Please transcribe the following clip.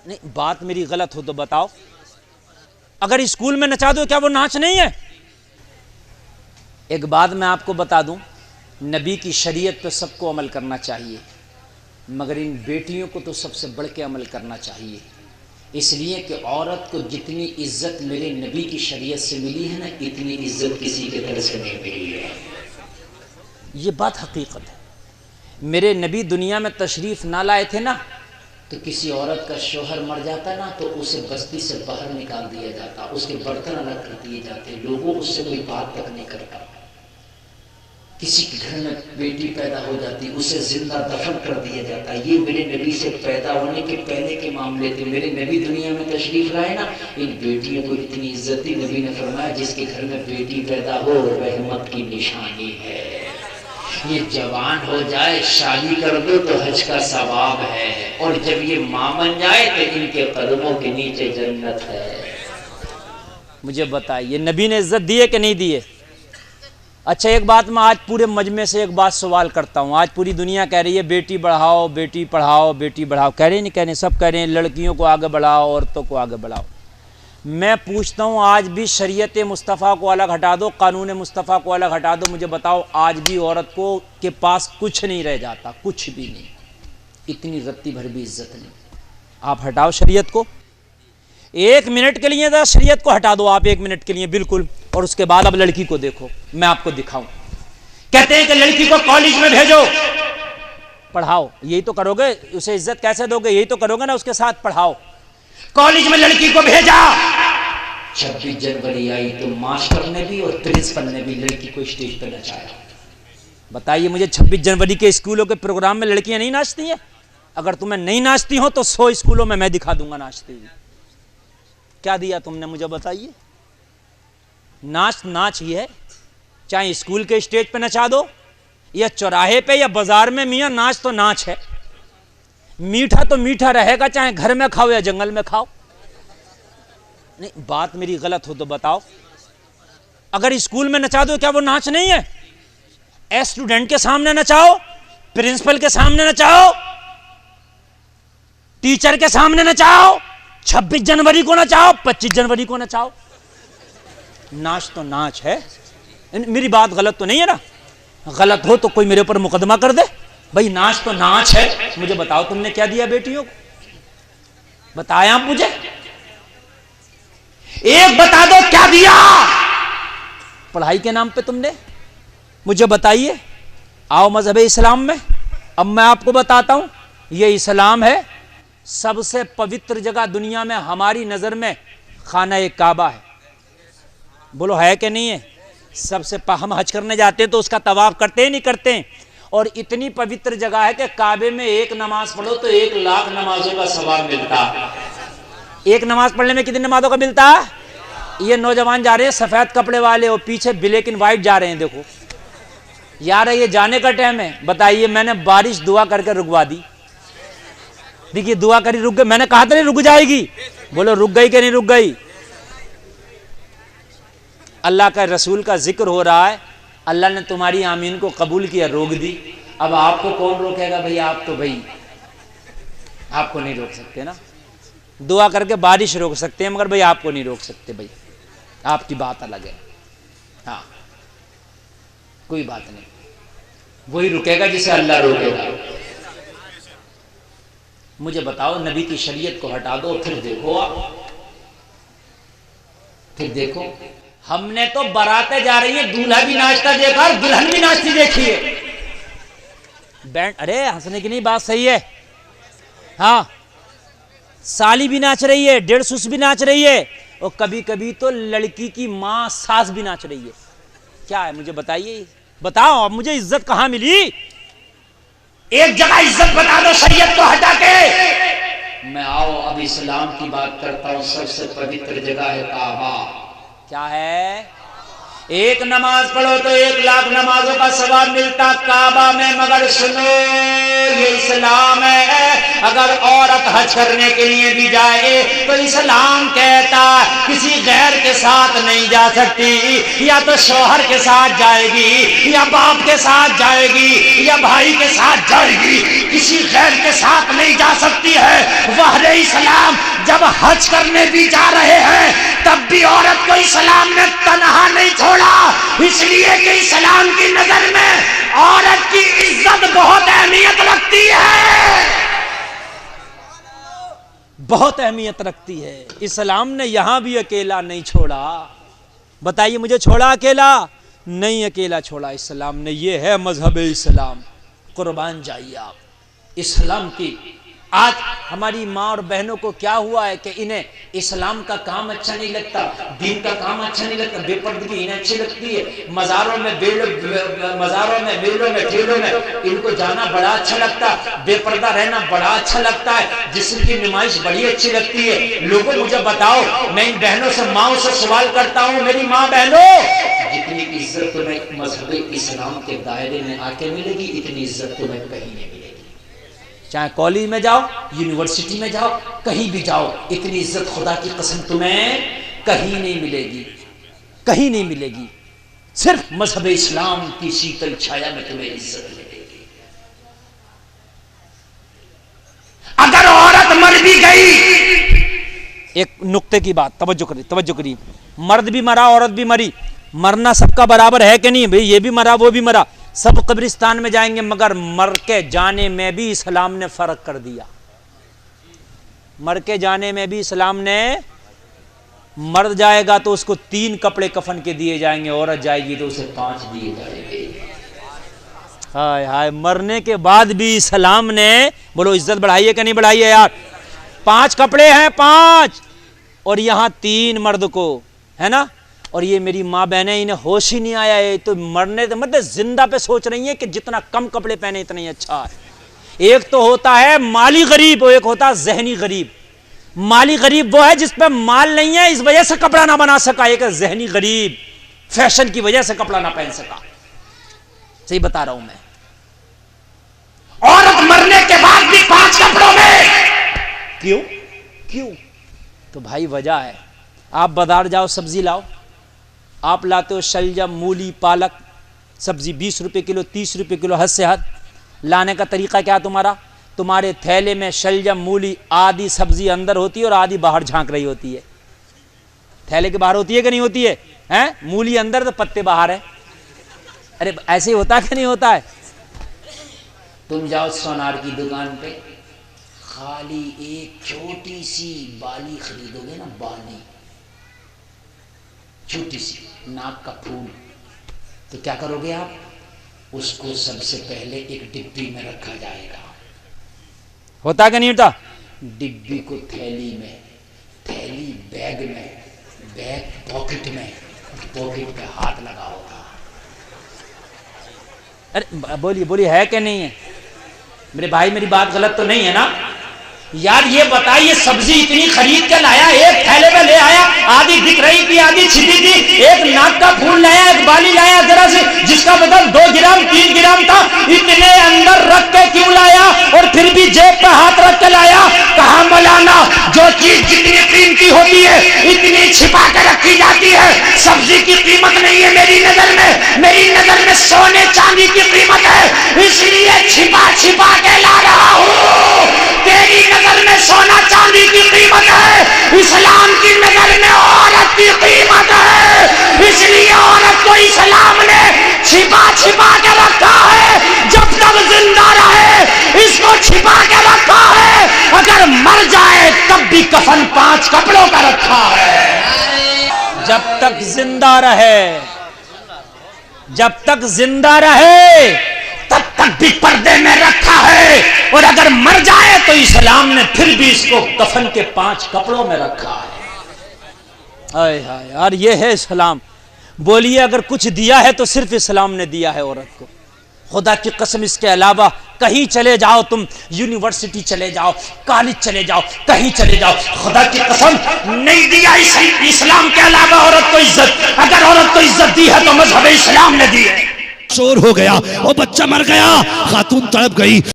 नहीं, बात मेरी गलत हो तो बताओ। अगर स्कूल में नचा दो क्या वो नाच नहीं है? एक बात मैं आपको बता दूं, नबी की शरीयत पे सबको अमल करना चाहिए, मगर इन बेटियों को तो सबसे बढ़ के अमल करना चाहिए। इसलिए कि औरत को जितनी इज्जत मेरे नबी की शरीयत से मिली है ना, इतनी इज्जत किसी के तरफ से नहीं मिली है। ये बात हकीकत है। मेरे नबी दुनिया में तशरीफ़ ना लाए थे ना, तो किसी औरत का शोहर मर जाता ना तो उसे बस्ती से बाहर निकाल दिया जाता, उसके बर्तन अलग कर दिए जाते, लोगों उससे कोई बात तक नहीं करता। किसी के घर में बेटी पैदा हो जाती, उसे जिंदा दफन कर दिया जाता। ये मेरे नबी से पैदा होने के पहले के मामले थे। मेरे नबी दुनिया में तशरीफ लाए ना, इन बेटियों को इतनी इज्जत दी। नबी ने फरमाया जिसके घर में बेटी पैदा हो रहमत की निशानी है। ये जवान हो जाए शादी कर दो तो हज का सवाब है, और जब ये मां बन जाए तो इनके कदमों के नीचे जन्नत है। मुझे बताइए नबी ने इज्जत दी है कि नहीं दी है? अच्छा, एक बात मैं आज पूरे मजमे से एक बात सवाल करता हूँ। आज पूरी दुनिया कह रही है बेटी बढ़ाओ, बेटी पढ़ाओ, बेटी बढ़ाओ, कह रहे नहीं कह रहे? सब कह रहे हैं लड़कियों को आगे बढ़ाओ, औरतों को आगे बढ़ाओ। मैं पूछता हूँ आज भी शरीयत मुस्तफ़ा को अलग हटा दो, कानून मुस्तफ़ा को अलग हटा दो, मुझे बताओ आज भी औरत को के पास कुछ नहीं रह जाता, कुछ भी नहीं, इतनी रत्ती भर भी इज्जत नहीं। आप हटाओ शरीयत को, एक मिनट के लिए तो शरीयत को हटा दो आप, एक मिनट के लिए बिल्कुल, और उसके बाद अब लड़की को देखो, मैं आपको दिखाऊं। कहते हैं कि लड़की को कॉलेज में भेजो, पढ़ाओ, यही तो करोगे, उसे इज्जत कैसे दोगे? यही तो करोगे ना, उसके साथ पढ़ाओ। कॉलेज में लड़की को भेजा, 26 जनवरी आई तो मास्टर ने भी और प्रिंसिपल ने भी लड़की को स्टेज पर नचाया। बताइए मुझे, 26 जनवरी के स्कूलों के प्रोग्राम में लड़कियां नहीं नाचती हैं? अगर तुम्हें नहीं नाचती हो तो 100 स्कूलों में मैं दिखा दूंगा नाचती हुई। क्या दिया तुमने मुझे बताइए? नाच नाच ही है, चाहे स्कूल के स्टेज पे नचा दो या चौराहे पे या बाजार में, मियां नाच तो नाच है। मीठा तो मीठा रहेगा, चाहे घर में खाओ या जंगल में खाओ। नहीं, बात मेरी गलत हो तो बताओ। अगर स्कूल में नचा दो क्या वो नाच नहीं है? स्टूडेंट के सामने नचाओ, प्रिंसिपल के सामने नचाओ, टीचर के सामने नचाओ, 26 जनवरी को नचाओ, 25 जनवरी को नचाओ। नाच तो नाच है। मेरी बात गलत तो नहीं है ना? गलत हो तो कोई मेरे ऊपर मुकदमा कर दे। भाई नाच तो नाच है। मुझे बताओ तुमने क्या दिया बेटियों को? बताया आप मुझे, एक बता दो क्या दिया पढ़ाई के नाम पे तुमने? मुझे बताइए। आओ मजहब इस्लाम में, अब मैं आपको बताता हूं, ये इस्लाम है। सबसे पवित्र जगह दुनिया में हमारी नजर में खाना काबा है। बोलो है कि नहीं है? सबसे हम हज करने जाते हैं तो उसका तवाफ करते हैं नहीं करते हैं? और इतनी पवित्र जगह है कि काबे में एक नमाज पढ़ो तो 1 लाख नमाजों का सवाब मिलता है। एक नमाज पढ़ने में कितनी नमाजों का मिलता है? ये नौजवान जा रहे हैं सफेद कपड़े वाले और पीछे ब्लैक एंड व्हाइट जा रहे हैं। देखो यार ये जाने का टाइम है। बताइए, मैंने बारिश दुआ करके रुकवा दी। देखिए दुआ करी रुक गई, मैंने कहा था नहीं रुक जाएगी। बोलो रुक गई कि नहीं रुक गई? अल्लाह का रसूल का जिक्र हो रहा है, अल्लाह ने तुम्हारी आमीन को कबूल किया, रोक दी। अब आपको कौन रोकेगा भाई? आप तो भाई आपको नहीं रोक सकते ना। दुआ करके बारिश रोक सकते हैं मगर भाई आपको नहीं रोक सकते। भाई आपकी बात अलग है। हाँ कोई बात नहीं, वही रुकेगा जिसे अल्लाह रोकेगा। मुझे बताओ, नबी की शरीयत को हटा दो, फिर देखो आप, फिर देखो। हमने तो बारातें जा रही हैं, दूल्हा भी नाचता देखा और दुल्हन भी नाचती देखी है। बैंड, अरे हंसने की नहीं, बात सही है। हाँ, साली भी नाच रही है, 150 भी नाच रही है, और कभी कभी तो लड़की की माँ सास भी नाच रही है। क्या है मुझे बताइए, बताओ अब मुझे इज्जत कहां मिली? एक जगह इज्जत बता दो शरीयत को हटा के। मैं आओ अब इस्लाम की बात करता हूं। सबसे पवित्र जगह है काबा। क्या है? एक नमाज पढ़ो तो 1 लाख नमाजों का सवाब मिलता काबा में। मगर सुनो, ये इस्लाम है। अगर औरत हज करने के लिए भी जाए तो इस्लाम कहता किसी गैर के साथ नहीं जा सकती, या तो शौहर के साथ जाएगी, या बाप के साथ जाएगी, या भाई के साथ जाएगी, किसी गैर के साथ नहीं जा सकती है। वहरे इस्लाम जब हज करने भी जा रहे हैं तब भी औरत को इस्लाम ने तनहा नहीं छोड़ा, इसलिए कि इस्लाम की नजर में औरत की इज्जत बहुत अहमियत रखती है, बहुत अहमियत रखती है। इस्लाम ने यहां भी अकेला नहीं छोड़ा। बताइए मुझे, छोड़ा अकेला? नहीं अकेला छोड़ा इस्लाम ने। ये है मजहब इस्लाम। कुर्बान जाइए आप इस्लाम की। आज हमारी माँ और बहनों को क्या हुआ है कि इन्हें इस्लाम का काम अच्छा नहीं लगता, दीन का काम अच्छा नहीं लगता, बेपर्दगी इन्हें अच्छी लगती है। मज़ारों में मेलों में ठेलों में इनको जाना बड़ा अच्छा लगता है, बेपर्दा रहना बड़ा अच्छा लगता है, जिस्म की नुमाइश बड़ी अच्छी लगती है। लोगों मुझे बताओ, मैं इन बहनों से माओ से सवाल करता हूँ, मेरी माँ बहनों, जितनी इज्जत तुम्हें मजहब इस्लाम के दायरे में आके मिलेगी इतनी इज्जत तुम्हें कहीं नहीं मिलेगी। चाहे कॉलेज में जाओ, यूनिवर्सिटी में जाओ, कहीं भी जाओ, इतनी इज्जत खुदा की कसम तुम्हें कहीं नहीं मिलेगी, कहीं नहीं मिलेगी। सिर्फ मजहब इस्लाम की शीतल छाया में तुम्हें इज्जत मिलेगी। अगर औरत मर भी गई, एक नुक्ते की बात तवज्जो करिए, मर्द भी मरा औरत भी मरी, मरना सबका बराबर है कि नहीं भाई? ये भी मरा वो भी मरा, सब कब्रिस्तान में जाएंगे, मगर मर के जाने में भी इस्लाम ने फर्क कर दिया। मर के जाने में भी इस्लाम ने, मर्द जाएगा तो उसको 3 कपड़े कफन के दिए जाएंगे, औरत जाएगी तो उसे 5 दिए जाएंगे। हाय हाय, मरने के बाद भी इस्लाम ने, बोलो इज्जत बढ़ाई है कि नहीं बढ़ाई है यार? 5 कपड़े हैं, 5, और यहां 3 मर्द को, है ना? और ये मेरी माँ बहनें, इन्हें होश ही नहीं आया है, तो मरने तो मतलब जिंदा पे सोच रही है कि जितना कम कपड़े पहने इतना ही अच्छा है। एक तो होता है माली गरीब, एक होता है जहनी गरीब। माली गरीब वो है जिस पे माल नहीं है, इस वजह से कपड़ा ना बना सका। एक जहनी गरीब, फैशन की वजह से कपड़ा ना पहन सका। सही बता रहा हूं मैं। औरत मरने के बाद भी 5 कपड़ों में क्यों? तो भाई वजह है, आप बाजार जाओ सब्जी लाओ, आप लाते हो शलजम, मूली, पालक, सब्जी 20 रुपए किलो, 30 रुपए किलो, हद से हद। लाने का तरीका क्या तुम्हारा? तुम्हारे थैले में शलजम, मूली, आधी सब्जी अंदर होती है और आधी बाहर झांक रही होती है। थैले के बाहर होती है कि नहीं होती है? हैं? मूली अंदर तो पत्ते बाहर है। अरे ऐसे ही होता है कि नहीं होता है? तुम जाओ सोनार की दुकान पे, खाली एक छोटी सी बाली खरीदोगे ना, बाली छोटी सी, नाक का फूल, तो क्या करोगे आप? उसको सबसे पहले एक डिब्बी में रखा जाएगा। होता कि नहीं होता? डिब्बी को थैली में, थैली बैग में, बैग पॉकेट में, पॉकेट पे हाथ लगा होगा। अरे बोलिए है कि नहीं है? मेरे भाई मेरी बात गलत तो नहीं है ना यार? ये बताइए, सब्जी इतनी खरीद के लाया, एक थैले में ले आया, आधी दिख रही थी आधी छिपी थी, एक नाक का फूल लाया, एक बाली लाया जरा से, जिसका वजन 2 ग्राम 3 ग्राम था, इतने अंदर रख के क्यों लाया? और फिर भी जेब पे हाथ रख के लाया। कहां मौलाना, जो चीज जितनी कीमती होती है इतनी छिपा के रखी जाती है। सब्जी की कीमत नहीं है मेरी नजर में, मेरी नजर में सोने चांदी की कीमत है, इसलिए छिपा छिपा के ला रहा हूं। तेरी नजर में सोना चांदी की कीमत है, इस्लाम की नजर में औरत की कीमत है, इसलिए औरत को इस्लाम ने छिपा छिपा के रखा है। जब तक जिंदा रहे इसको छिपा के रखा है, अगर मर जाए तब भी कफन 5 कपड़ों का रखा है। जब तक जिंदा रहे, जब तक जिंदा रहे तब तक भी पर्दे में रखा है, और अगर मर जाए तो इस्लाम ने फिर भी इसको कफन के 5 कपड़ों में रखा है। हाय हाय यार, ये है इस्लाम। बोलिए, अगर कुछ दिया है तो सिर्फ इस्लाम ने दिया है औरत को। खुदा की कसम, इसके अलावा कहीं चले जाओ तुम, यूनिवर्सिटी चले जाओ, कॉलेज चले जाओ, कहीं चले जाओ, खुदा की कसम नहीं दिया इस्लाम के अलावा औरत को इज्जत। अगर औरत को इज्जत दी है तो मजहब इस्लाम ने दी है। शोर हो गया, वो बच्चा मर गया, खातून तड़प गई।